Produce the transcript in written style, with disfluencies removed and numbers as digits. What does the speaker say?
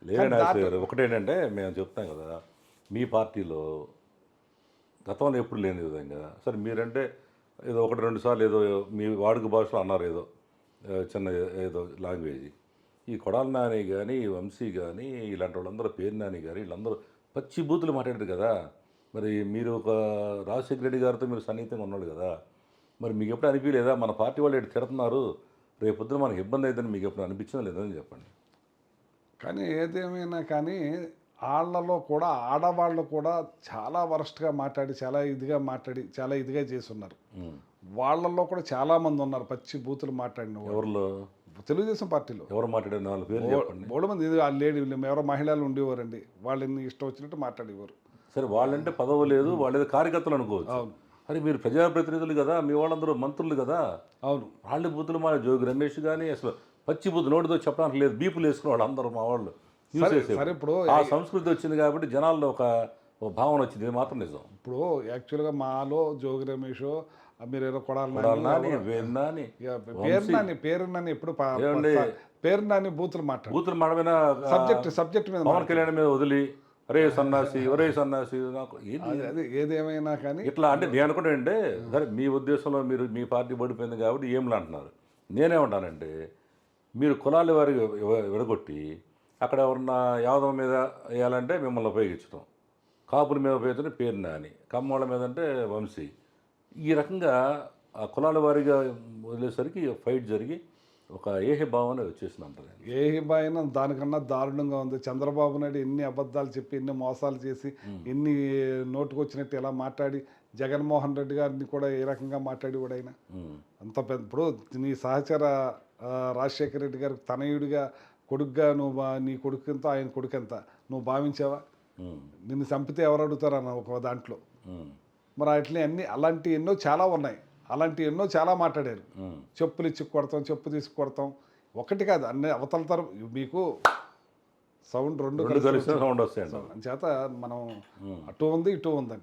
లేదండి అసలు ఒకటేంటంటే మేము చెప్తాం కదా, మీ పార్టీలో గతంలో ఎప్పుడు లేని విధంగా సరే మీరంటే ఏదో ఒకటి రెండు సార్లు ఏదో మీ వాడుక భాషలో అన్నారు ఏదో చిన్న ఏదో లాంగ్వేజ్. ఈ కొడాలి నాని కానీ వంశీ కానీ ఇలాంటి వాళ్ళందరూ పేరు నాని కానీ వీళ్ళందరూ పచ్చి బూతులు మాట్లాడారు కదా. మరి మీరు ఒక రాజశేఖర రెడ్డి గారితో మీరు సన్నిహితంగా ఉన్నాడు కదా, మరి మీకు ఎప్పుడు అనిపించలేదా మన పార్టీ వాళ్ళు ఇటు తిడుతున్నారు రేపొద్దున మనకి ఇబ్బంది అవుతుందని మీకు ఎప్పుడు అనిపించిందా లేదని చెప్పండి. కానీ ఏదేమైనా కానీ ఆళ్ళలో కూడా ఆడవాళ్ళు కూడా చాలా వరస్ట్గా మాట్లాడి చాలా ఇదిగా చేస్తున్నారు. వాళ్ళల్లో కూడా చాలామంది ఉన్నారు పచ్చి బూతులు మాట్లాడిన వాళ్ళు. ఎవరిలో తెలుగుదేశం పార్టీలో ఎవరు మాట్లాడిన వాళ్ళ పేరు చెప్పండి. బోడు మంది ఇది ఆ లేడీ ఎవరో మహిళలు ఉండేవారండి. వాళ్ళని ఇష్టం వచ్చినట్టు మాట్లాడేవారు. సరే వాళ్ళంటే పదవి లేదు, వాళ్ళేదో కార్యకర్తలు అనుకోవచ్చు. అవును. అరే మీరు ప్రజాప్రతినిధులు కదా, మీ వాళ్ళందరూ మంత్రులు కదా, అవును. వాళ్ళ బూతులు మా జోగి రమేష్ కానీ అసలు పచ్చి బూతులు నోటితో చెప్పడానికి లేదు, బీపులు వేసుకున్న వాళ్ళు అందరూ మా వాళ్ళు యూజ్ చేసేవారు. సరే ఇప్పుడు ఆ సంస్కృతి వచ్చింది కాబట్టి జనాల్లో ఒక భావన వచ్చింది, ఇది మాత్రం నిజం. ఇప్పుడు యాక్చువల్గా మాలో జోగి రమేష్ మీరేదో నాని, వేన్నాని, పేరు నాని ఎప్పుడు ఏమండి? పేరు నాని బూతులు మాట్లాడు బూతులు మడమైన సబ్జెక్ట్ మీద పవన్ కళ్యాణ్ మీద వదిలి ఒరే సన్నాసి ఒరే సన్నాసి నాకు ఏంది అది ఏదేమైనా కానీ ఇట్లా అంటే నేను అనుకుంటే సరే మీ ఉద్దేశంలో మీరు మీ పార్టీ పడిపోయింది కాబట్టి ఏమిలా అంటున్నారు. నేనేమంటానంటే మీరు కులాల వారికి విడగొట్టి అక్కడ ఎవరన్నా యాదవ మీద వేయాలంటే మిమ్మల్ని ఉపయోగించడం, కాపుల మీద ఉపయోగించడం పేరు నాని, కమ్మోళ్ళ మీద అంటే వంశీ, ఈ రకంగా ఆ కులాల వారిగా వదిలేసరికి ఫైట్ జరిగి ఒక ఏహే భావన వచ్చేసింది అంటారు. ఏ హిబాయినా దానికన్నా దారుణంగా ఉంది. చంద్రబాబు నాయుడు ఎన్ని అబద్ధాలు చెప్పి ఎన్ని మోసాలు చేసి ఎన్ని నోటుకొచ్చినట్టు ఎలా మాట్లాడి జగన్మోహన్ రెడ్డి గారిని కూడా ఏ రకంగా మాట్లాడి కూడా ఆయన అంత పెద్ద ఇప్పుడు నీ సహచర రాజశేఖర రెడ్డి గారికి తనయుడిగా కొడుకుగా నువ్వు నీ కొడుకు ఎంత ఆయన కొడుకు ఎంత నువ్వు భావించావా? నిన్ను చంపితే ఎవరు అడుగుతారన్న ఒక దాంట్లో. మరి అట్లే అలాంటి ఎన్నో చాలా ఉన్నాయి. అలాంటి ఎన్నో చాలా మాట్లాడారు. చెప్పులు ఇచ్చి కొడతాం, చెప్పు తీసుకు కొడతాం, ఒకటి కాదు అన్ని అవతలతారు. మీకు సౌండ్ రెండు కలిసి సౌండ్ వస్తాయండి. చేత మనం అటు ఉంది ఇటు ఉందండి.